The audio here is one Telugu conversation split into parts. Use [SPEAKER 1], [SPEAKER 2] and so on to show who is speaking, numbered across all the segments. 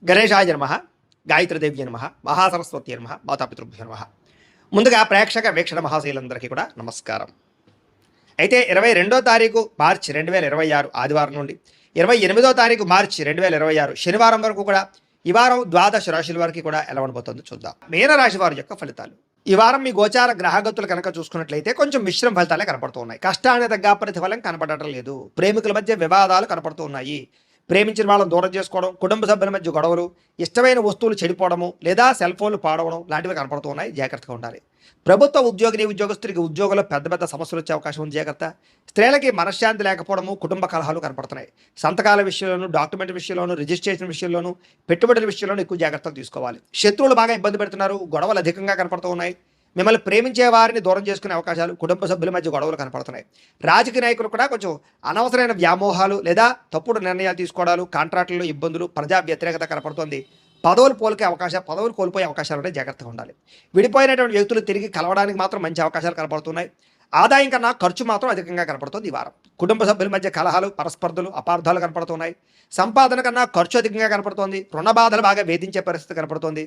[SPEAKER 1] గణేశాయ నమః, గాయత్రీదేవ్య నమః, మహాసరస్వతి నమః, మాతాపితృభ్యో నమః. ముందుగా ప్రేక్షక వీక్షణ మహాశైలందరికీ కూడా నమస్కారం. అయితే 22వ తారీఖు మార్చి 2026 ఆదివారం నుండి 28వ తారీఖు మార్చి 2026 శనివారం వరకు కూడా ఈ వారం ద్వాదశ రాశుల వారికి కూడా ఎలా ఉండబోతుందో చూద్దాం. మీనరాశి వారి యొక్క ఫలితాలు. ఈ వారం మీ గోచార గ్రహగతులు కనుక చూసుకున్నట్లయితే కొంచెం మిశ్రమ ఫలితాలే కనపడుతూ ఉన్నాయి. కష్టానికి తగ్గ ప్రతిఫలం కనపడటం లేదు. ప్రేమికుల మధ్య వివాదాలు కనపడుతూ ఉన్నాయి. ప్రేమించిన వాళ్ళని దూరం చేసుకోవడం, కుటుంబ సభ్యుల మధ్య గొడవలు, ఇష్టమైన వస్తువులు చెడిపోవడము లేదా సెల్ ఫోన్లు పాడవడం లాంటివి కనపడుతూ ఉన్నాయి. జాగ్రత్తగా ఉండాలి. ప్రభుత్వ ఉద్యోగస్తులకి ఉద్యోగంలో పెద్ద పెద్ద సమస్యలు వచ్చే అవకాశం ఉంది. జాగ్రత్త. స్త్రీలకి మనశ్శాంతి లేకపోవడము, కుటుంబ కలహాలు కనపడుతున్నాయి. సంతకాల విషయంలోనూ, డాక్యుమెంట్ విషయంలోనూ, రిజిస్ట్రేషన్ విషయంలోనూ, పెట్టుబడుల విషయంలోనూ ఎక్కువ జాగ్రత్తలు తీసుకోవాలి. శత్రువులు బాగా ఇబ్బంది పెడుతున్నారు. గొడవలు అధికంగా కనపడుతూ ఉన్నాయి. మిమ్మల్ని ప్రేమించే వారిని దూరం చేసుకునే అవకాశాలు, కుటుంబ సభ్యుల మధ్య గొడవలు కనపడుతున్నాయి. రాజకీయ నాయకులు కూడా కొంచెం అనవసరమైన వ్యామోహాలు లేదా తప్పుడు నిర్ణయాలు తీసుకోవడాలు, కాంట్రాక్టుల్లో ఇబ్బందులు, ప్రజా వ్యతిరేకత కనపడుతోంది. పదవులు కోల్పోయే అవకాశాలు ఉంటే జాగ్రత్తగా ఉండాలి. విడిపోయినటువంటి వ్యక్తులు తిరిగి కలవడానికి మాత్రం మంచి అవకాశాలు కనపడుతున్నాయి. ఆదాయం కన్నా ఖర్చు మాత్రం అధికంగా కనపడుతుంది ఈ వారం. కుటుంబ సభ్యుల మధ్య కలహాలు, పరస్పర్ధలు, అపార్థాలు కనపడుతున్నాయి. సంపాదన కన్నా ఖర్చు అధికంగా కనపడుతోంది. రుణ బాధలు బాగా వేధించే పరిస్థితి కనపడుతోంది.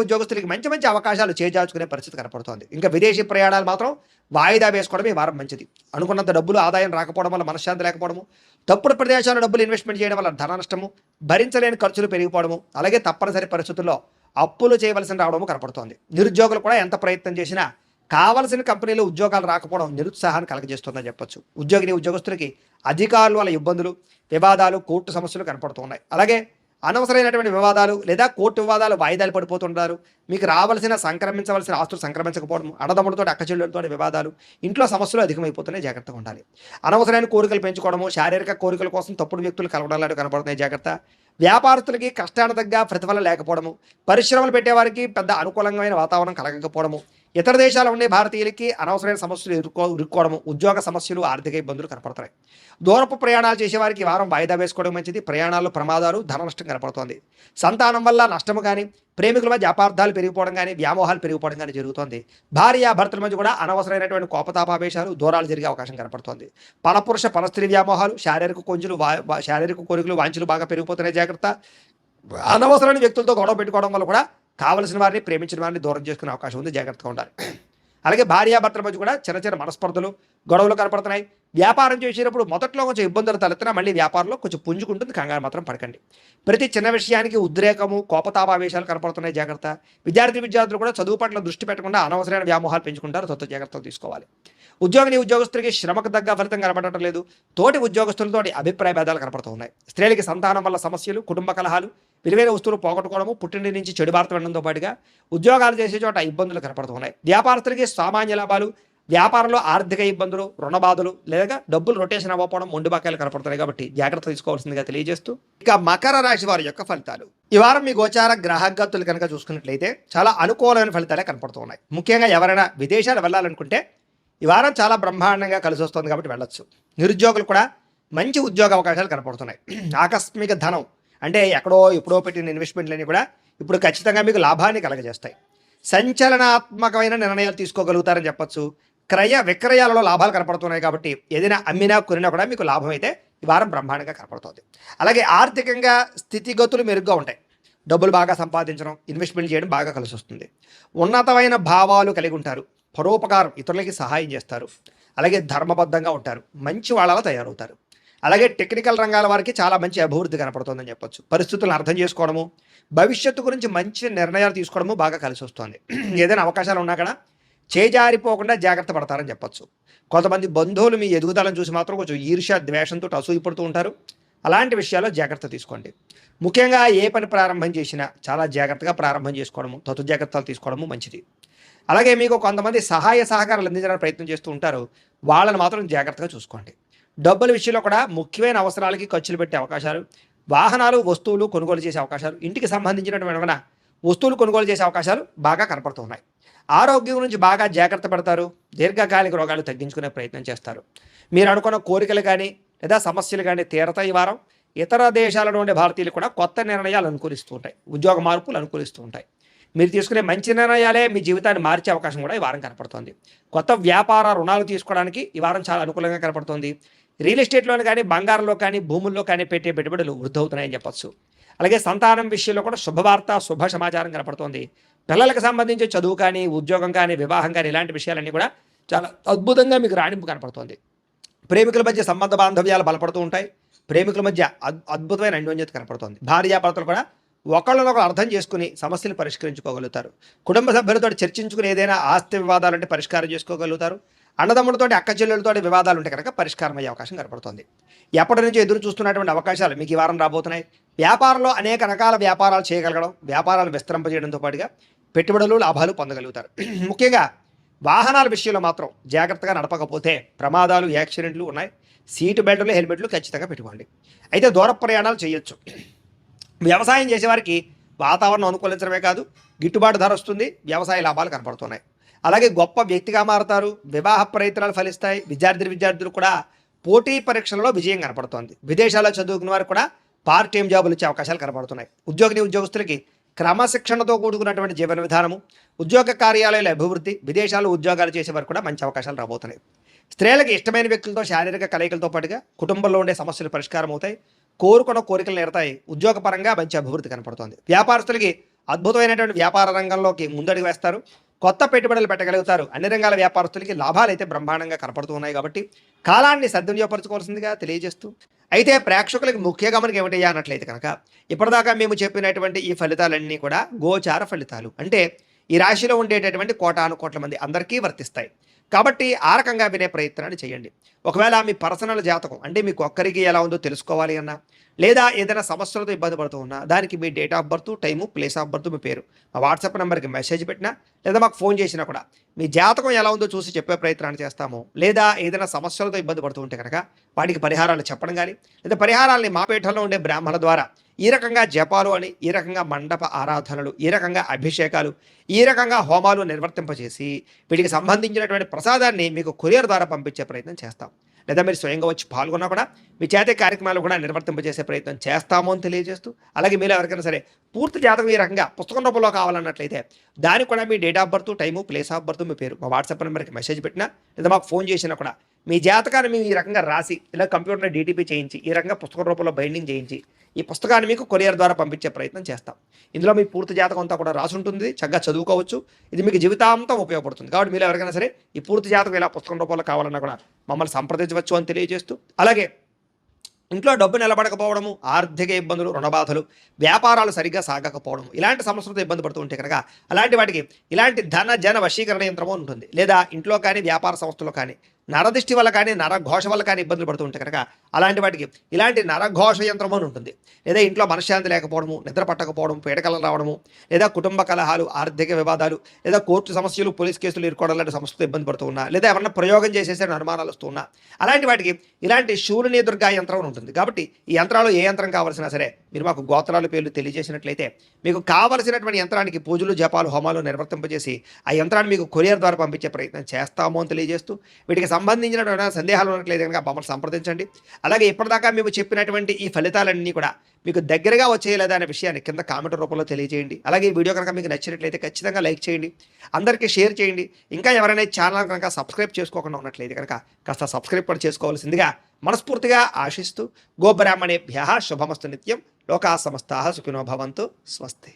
[SPEAKER 1] ఉద్యోగస్తులకి మంచి మంచి అవకాశాలు చేజార్చుకునే పరిస్థితి కనపడుతోంది. ఇంకా విదేశీ ప్రయాణాలు మాత్రం వాయిదా వేసుకోవడం ఈ వారం మంచిది. అనుకున్నంత డబ్బులు ఆదాయం రాకపోవడం వల్ల మనశ్శాంతి లేకపోవడము, తప్పుడు ప్రదేశాల్లో డబ్బులు ఇన్వెస్ట్మెంట్ చేయడం వల్ల ధన నష్టము, భరించలేని ఖర్చులు పెరిగిపోవడము, అలాగే తప్పనిసరి పరిస్థితుల్లో అప్పులు చేయవలసిన రావడము కనపడుతోంది. నిరుద్యోగులు కూడా ఎంత ప్రయత్నం చేసినా కావలసిన కంపెనీలో ఉద్యోగాలు రాకపోవడం నిరుత్సాహాన్ని కలగజేస్తుందని చెప్పొచ్చు. ఉద్యోగస్తులకి అధికారుల వల్ల ఇబ్బందులు, వివాదాలు, కోర్టు సమస్యలు కనపడుతున్నాయి. అలాగే అనవసరమైనటువంటి వివాదాలు లేదా కోర్టు వివాదాలు వాయిదాలు పడిపోతుంటారు. మీకు సంక్రమించవలసిన ఆస్తులు సంక్రమించకపోవడం, అన్నదమ్ములతో అక్కచెల్లెలతో వివాదాలు, ఇంట్లో సమస్యలు అధికమైపోతున్నాయి. జాగ్రత్తగా ఉండాలి. అనవసరమైన కోరికలు పెంచుకోవడము, శారీరక కోరికల కోసం తప్పుడు వ్యక్తులు కలవడాలు కనపడుతున్నాయి. జాగ్రత్త. వ్యాపారస్తులకి కష్టానికి తగ్గ ప్రతిఫలం లేకపోవడము, పరిశ్రమలు పెట్టేవారికి పెద్ద అనుకూలమైన వాతావరణం కలగకపోవడము, ఇతర దేశాల్లో ఉండే భారతీయులకి అనవసరమైన సమస్యలు ఇరుక్కోవడము, ఉద్యోగ సమస్యలు, ఆర్థిక ఇబ్బందులు కనపడుతున్నాయి. దూరపు ప్రయాణాలు చేసేవారికి వారం వాయిదా వేసుకోవడం మంచిది. ప్రయాణాల్లో ప్రమాదాలు, ధన నష్టం కనపడుతోంది. సంతానం వల్ల నష్టము కానీ, ప్రేమికుల మధ్య అపార్థాలు పెరిగిపోవడం కానీ, వ్యామోహాలు పెరిగిపోవడం కానీ జరుగుతోంది. భార్యాభర్తల మధ్య కూడా అనవసరమైనటువంటి కోపతాపావేశాలు, దూరాలు జరిగే అవకాశం కనపడుతోంది. పరపురుష పరస్త్రీ వ్యామోహాలు, శారీరక కోరికలు, వాంఛలు బాగా పెరిగిపోతున్నాయి. జాగ్రత్త. అనవసరమైన వ్యక్తులతో గొడవ పెట్టుకోవడం వల్ల కూడా కావలసిన వారిని, ప్రేమించిన వారిని దూరం చేసుకునే అవకాశం ఉంది. జాగ్రత్తగా ఉండాలి. అలాగే భార్యాభర్తల మధ్య కూడా చిన్న మనస్పర్ధలు, గొడవలు కనపడుతున్నాయి. వ్యాపారం చేసేటప్పుడు మొదట్లో కొంచెం ఇబ్బందులు తలెత్తినా మళ్ళీ వ్యాపారంలో కొంచెం పుంజుకుంటుంది. కంగారు మాత్రం పడకండి. ప్రతి చిన్న విషయానికి ఉద్రేకము, కోపతాపావేశాలు కనపడుతున్నాయి. జాగ్రత్త. విద్యార్థులు కూడా చదువు పట్ల దృష్టి పెట్టకుండా అనవసరమైన వ్యామోహాలు పెంచుకుంటారు. జాగ్రత్తలు తీసుకోవాలి. ఉద్యోగస్తులకి శ్రమకు తగ్గ ఫలితం కనపడటం లేదు. తోటి ఉద్యోగస్తులతో అభిప్రాయ భేదాలు కనపడుతూ ఉన్నాయి. స్త్రీలకి సంతానం వల్ల సమస్యలు, కుటుంబ కలహాలు, విలువైన వస్తువులు పోగొట్టుకోవడము, పుట్టింటి నుంచి చెడు వార్త వినడంతో పాటుగా ఉద్యోగాలు చేసే చోట ఇబ్బందులు కనపడుతూ ఉన్నాయి. వ్యాపారస్తులకి సామాన్య లాభాలు, వ్యాపారంలో ఆర్థిక ఇబ్బందులు, రుణ బాధలు లేదా డబ్బులు రొటేషన్ అవ్వకపోవడం, మొండి బకాయిలు కనపడుతున్నాయి. కాబట్టి జాగ్రత్త తీసుకోవాల్సిందిగా తెలియజేస్తూ ఇక మకర రాశి వారి యొక్క ఫలితాలు. ఈ వారం మీ గోచార గ్రహగతులు కనుక చూసుకున్నట్లయితే చాలా అనుకూలమైన ఫలితాలే కనపడుతూ ఉన్నాయి. ముఖ్యంగా ఎవరైనా విదేశాలు వెళ్ళాలనుకుంటే ఈ వారం చాలా బ్రహ్మాండంగా కలిసి వస్తుంది కాబట్టి వెళ్ళొచ్చు. నిరుద్యోగులు కూడా మంచి ఉద్యోగ అవకాశాలు కనపడుతున్నాయి. ఆకస్మిక ధనం అంటే ఎప్పుడో పెట్టిన ఇన్వెస్ట్మెంట్లన్నీ కూడా ఇప్పుడు ఖచ్చితంగా మీకు లాభాన్ని కలగజేస్తాయి. సంచలనాత్మకమైన నిర్ణయాలు తీసుకోగలుగుతారని చెప్పొచ్చు. క్రయ విక్రయాలలో లాభాలు కనపడుతున్నాయి కాబట్టి ఏదైనా అమ్మినా కొనినా కూడా మీకు లాభం అయితే ఈ వారం బ్రహ్మాండంగా కనపడుతుంది. అలాగే ఆర్థికంగా స్థితిగతులు మెరుగ్గా ఉంటాయి. డబ్బులు బాగా సంపాదించడం, ఇన్వెస్ట్మెంట్ చేయడం బాగా కలిసి వస్తుంది. ఉన్నతమైన భావాలు కలిగి ఉంటారు. పరోపకారం, ఇతరులకి సహాయం చేస్తారు. అలాగే ధర్మబద్ధంగా ఉంటారు. మంచి వాళ్ళలా తయారవుతారు. అలాగే టెక్నికల్ రంగాల వారికి చాలా మంచి అభివృద్ధి కనపడుతుందని చెప్పొచ్చు. పరిస్థితులను అర్థం చేసుకోవడము, భవిష్యత్తు గురించి మంచి నిర్ణయాలు తీసుకోవడము బాగా కలిసి వస్తుంది. ఏదైనా అవకాశాలు ఉన్నా కూడా చేజారిపోకుండా జాగ్రత్త పడతారని చెప్పొచ్చు. కొంతమంది బంధువులు మీ ఎదుగుదలను చూసి మాత్రం కొంచెం ఈర్ష్య, ద్వేషంతో అసూయపడుతూ ఉంటారు. అలాంటి విషయాల్లో జాగ్రత్త తీసుకోండి. ముఖ్యంగా ఏ పని ప్రారంభం చేసినా చాలా జాగ్రత్తగా ప్రారంభం చేసుకోవడము, జాగ్రత్తలు తీసుకోవడము మంచిది. అలాగే మీకు కొంతమంది సహాయ సహకారాలు అందించడానికి ప్రయత్నం చేస్తూ ఉంటారు. వాళ్ళని మాత్రం జాగ్రత్తగా చూసుకోండి. డబ్బుల విషయంలో కూడా ముఖ్యమైన అవసరాలకి ఖర్చులు పెట్టే అవకాశాలు, వాహనాలు, వస్తువులు కొనుగోలు చేసే అవకాశాలు, ఇంటికి సంబంధించినటువంటి వస్తువులు కొనుగోలు చేసే అవకాశాలు బాగా కనపడుతున్నాయి. ఆరోగ్యం గురించి బాగా జాగ్రత్త పడతారు. దీర్ఘకాలిక రోగాలు తగ్గించుకునే ప్రయత్నం చేస్తారు. మీరు అనుకున్న కోరికలు కానీ లేదా సమస్యలు కానీ తీరతాయి. ఈ వారం ఇతర దేశాల నుండి భారతీయులు కూడా కొత్త నిర్ణయాలు అనుకూలిస్తూ ఉంటాయి. ఉద్యోగ మార్పులు అనుకూలిస్తూ ఉంటాయి. మీరు తీసుకునే మంచి నిర్ణయాలే మీ జీవితాన్ని మార్చే అవకాశం కూడా ఈ వారం కనపడుతుంది. కొత్త వ్యాపార రుణాలు తీసుకోవడానికి ఈ వారం చాలా అనుకూలంగా కనపడుతుంది. రియల్ ఎస్టేట్లోని కానీ, బంగారంలో కానీ, భూముల్లో కానీ పెట్టే పెట్టుబడులు వృద్ధి అవుతున్నాయని చెప్పొచ్చు. అలాగే సంతానం విషయంలో కూడా శుభవార్త, శుభ సమాచారం కనపడుతోంది. పిల్లలకు సంబంధించి చదువు కానీ, ఉద్యోగం కానీ, వివాహం కానీ ఇలాంటి విషయాలన్నీ కూడా చాలా అద్భుతంగా మీకు రాణింపు కనపడుతోంది. ప్రేమికుల మధ్య సంబంధ బాంధవ్యాలు బలపడుతూ ఉంటాయి. ప్రేమికుల మధ్య అద్భుతమైన అన్యోన్యత కనపడుతోంది. భార్యాభర్తలు కూడా ఒకళ్ళనొకరు అర్థం చేసుకుని సమస్యలు పరిష్కరించుకోగలుగుతారు. కుటుంబ సభ్యులతో చర్చించుకుని ఏదైనా ఆస్తి వివాదాలుంటే పరిష్కారం చేసుకోగలుగుతారు. అన్నదమ్ములతోటి, అక్క చెల్లెలతోటి వివాదాలు ఉంటే కనుక పరిష్కారం అయ్యే అవకాశం కనపడుతుంది. ఎప్పటి నుంచో ఎదురు చూస్తున్నటువంటి అవకాశాలు మీకు ఈ వారం రాబోతున్నాయి. వ్యాపారంలో అనేక రకాల వ్యాపారాలు చేయగలగడం, వ్యాపారాలు విస్తరింపజేయడంతో పాటుగా పెట్టుబడులు, లాభాలు పొందగలుగుతారు. ముఖ్యంగా వాహనాల విషయంలో మాత్రం జాగ్రత్తగా నడపకపోతే ప్రమాదాలు, యాక్సిడెంట్లు ఉన్నాయి. సీటు బెల్టులు, హెల్మెట్లు ఖచ్చితంగా పెట్టుకోండి. అయితే దూర ప్రయాణాలు చేయొచ్చు. వ్యవసాయం చేసేవారికి వాతావరణం అనుకూలించడమే కాదు, గిట్టుబాటు ధర వస్తుంది, వ్యవసాయ లాభాలు కనపడుతున్నాయి. అలాగే గొప్ప వ్యక్తిగా మారుతారు. వివాహ ప్రయత్నాలు ఫలిస్తాయి. విద్యార్థులు కూడా పోటీ పరీక్షలలో విజయం కనపడుతోంది. విదేశాల్లో చదువుకున్న వారు కూడా పార్ట్ టైం జాబులు ఇచ్చే అవకాశాలు కనపడుతున్నాయి. ఉద్యోగస్తులకి క్రమశిక్షణతో కూడుకున్నటువంటి జీవన విధానము, ఉద్యోగ కార్యాలయాల అభివృద్ధి, విదేశాల్లో ఉద్యోగాలు చేసేవారు కూడా మంచి అవకాశాలు రాబోతున్నాయి. స్త్రీలకు ఇష్టమైన వ్యక్తులతో శారీరక కలయికలతో పాటుగా కుటుంబంలో ఉండే సమస్యలు పరిష్కారం అవుతాయి. కోరుకున్న కోరికలు నేరతాయి. ఉద్యోగపరంగా మంచి అభివృద్ధి కనపడుతోంది. వ్యాపారస్తులకి అద్భుతమైనటువంటి వ్యాపార రంగంలోకి ముందడుగు వేస్తారు. కొత్త పెట్టుబడులు పెట్టగలుగుతారు. అన్ని రంగాల వ్యాపారస్తులకి లాభాలు అయితే బ్రహ్మాండంగా కనపడుతూ ఉన్నాయి. కాబట్టి కాలాన్ని సద్వినియోగపరచుకోవాల్సిందిగా తెలియజేస్తూ, అయితే ప్రేక్షకులకి ముఖ్య గమనిక ఏమిటయ్యా అన్నట్లయితే కనుక ఇప్పటిదాకా మేము చెప్పినటువంటి ఈ ఫలితాలన్నీ కూడా గోచార ఫలితాలు. అంటే ఈ రాశిలో ఉండేటటువంటి కోటాను కోట్ల మంది అందరికీ వర్తిస్తాయి. కాబట్టి ఆ రకంగా వినే ప్రయత్నాన్ని చేయండి. ఒకవేళ మీ పర్సనల్ జాతకం అంటే మీకు ఒక్కరికి ఎలా ఉందో తెలుసుకోవాలి అన్నా, లేదా ఏదైనా సమస్యలతో ఇబ్బంది పడుతూ ఉన్నా, దానికి మీ date of birth, time, place of birth, మీ పేరు మా వాట్సాప్ నెంబర్కి మెసేజ్ పెట్టినా, లేదా మాకు ఫోన్ చేసినా కూడా మీ జాతకం ఎలా ఉందో చూసి చెప్పే ప్రయత్నాన్ని చేస్తాము. లేదా ఏదైనా సమస్యలతో ఇబ్బంది పడుతూ ఉంటే కనుక వాటికి పరిహారాలు చెప్పడం కానీ, లేదా పరిహారాలని మా పీఠంలో ఉండే బ్రాహ్మణ ద్వారా ఈ రకంగా జపాలు అని, ఈ రకంగా మండప ఆరాధనలు, ఈ రకంగా అభిషేకాలు, ఈ రకంగా హోమాలు నిర్వర్తింపజేసి వీటికి సంబంధించినటువంటి ప్రసాదాన్ని మీకు కొరియర్ ద్వారా పంపించే ప్రయత్నం చేస్తాం. లేదా మీరు స్వయంగా వచ్చి పాల్గొన్నా కూడా మీ చేతే కార్యక్రమాలు కూడా నిర్వర్తింపజేసే ప్రయత్నం చేస్తాము అని తెలియజేస్తూ, అలాగే మీరు ఎవరికైనా సరే పూర్తి జాతకం ఈ రకంగా పుస్తకం రూపంలో కావాలన్నట్లయితే దానికి కూడా మీ date of birth, time, place of birth, మీ పేరు మా వాట్సాప్ నెంబర్కి మెసేజ్ పెట్టినా, లేదా మాకు ఫోన్ చేసినా కూడా మీ జాతకాన్ని మేము ఈ రకంగా రాసి, ఇలా కంప్యూటర్లో డీటీపీ చేయించి, ఈ రకంగా పుస్తకం రూపంలో బైండింగ్ చేయించి ఈ పుస్తకాన్ని మీకు కొరియర్ ద్వారా పంపించే ప్రయత్నం చేస్తాం. ఇందులో మీ పూర్తి జాతకం అంతా కూడా రాసి ఉంటుంది. చక్కగా చదువుకోవచ్చు. ఇది మీకు జీవితాంతం ఉపయోగపడుతుంది. కాబట్టి మీరు ఎవరికైనా సరే ఈ పూర్తి జాతకం ఇలా పుస్తకం రూపంలో కావాలన్నా కూడా మమ్మల్ని సంప్రదించవచ్చు అని తెలియజేస్తూ, అలాగే ఇంట్లో డబ్బు నిలబడకపోవడము, ఆర్థిక ఇబ్బందులు, రుణబాధలు, వ్యాపారాలు సరిగ్గా సాగకపోవడం, ఇలాంటి సమస్యలతో ఇబ్బంది పడుతూ ఉంటే కనుక అలాంటి వాటికి ఇలాంటి ధన జన వశీకరణ యంత్రము ఉంటుంది. లేదా ఇంట్లో కానీ వ్యాపార సంస్థలో కానీ నరదిష్టి వల్ల కానీ, నరఘోష వల్ల కానీ ఇబ్బందులు పడుతూ ఉంటే కనుక అలాంటి వాటికి ఇలాంటి నరఘోష యంత్రం అని ఉంటుంది. లేదా ఇంట్లో మనశ్శాంతి లేకపోవడము, నిద్ర పట్టకపోవడం, పీడకలు రావడము, లేదా కుటుంబ కలహాలు, ఆర్థిక వివాదాలు, లేదా కోర్టు సమస్యలు, పోలీస్ కేసులు ఇరుకోవడం లాంటి సమస్యతో ఇబ్బంది పడుతూ ఉన్నా, లేదా ఎవరన్నా ప్రయోగం చేసేసే అనుమానాలు వస్తూ ఉన్నా, అలాంటి వాటికి ఇలాంటి శూలిని దుర్గా యంత్రం అని ఉంటుంది. కాబట్టి ఈ యంత్రాలు ఏ యంత్రం కావాల్సినా సరే మీరు మాకు గోత్రాల పేర్లు తెలియజేసినట్లయితే మీకు కావలసినటువంటి యంత్రానికి పూజలు, జపాలు, హోమాలు నిర్వర్తింపజేసి ఆ యంత్రాన్ని మీకు కొరియర్ ద్వారా పంపించే ప్రయత్నం చేస్తాము అని తెలియజేస్తూ, వీటికి సంబంధించిన సందేహాలు ఉన్నట్లయితే కనుక మమ్మల్ని సంప్రదించండి. అలాగే ఇప్పటిదాకా మేము చెప్పినటువంటి ఈ ఫలితాలన్నీ కూడా మీకు దగ్గరగా వచ్చేయలేదా అనే విషయాన్ని కింద కామెంట్ రూపంలో తెలియజేయండి. అలాగే ఈ వీడియో కనుక మీకు నచ్చినట్లయితే ఖచ్చితంగా లైక్ చేయండి, అందరికీ షేర్ చేయండి. ఇంకా ఎవరైనా ఛానల్ కనుక సబ్స్క్రైబ్ చేసుకోకుండా ఉన్నట్లయితే కనుక కాస్త సబ్స్క్రైబ్ కూడా చేసుకోవాల్సిందిగా మనస్ఫూర్తిగా ఆశిస్తూ, గోబ్రాహ్మణేభ్యః శుభమస్తు నిత్యం, లోకా సమస్తాః సుఖినో భవంతు, స్వస్తి.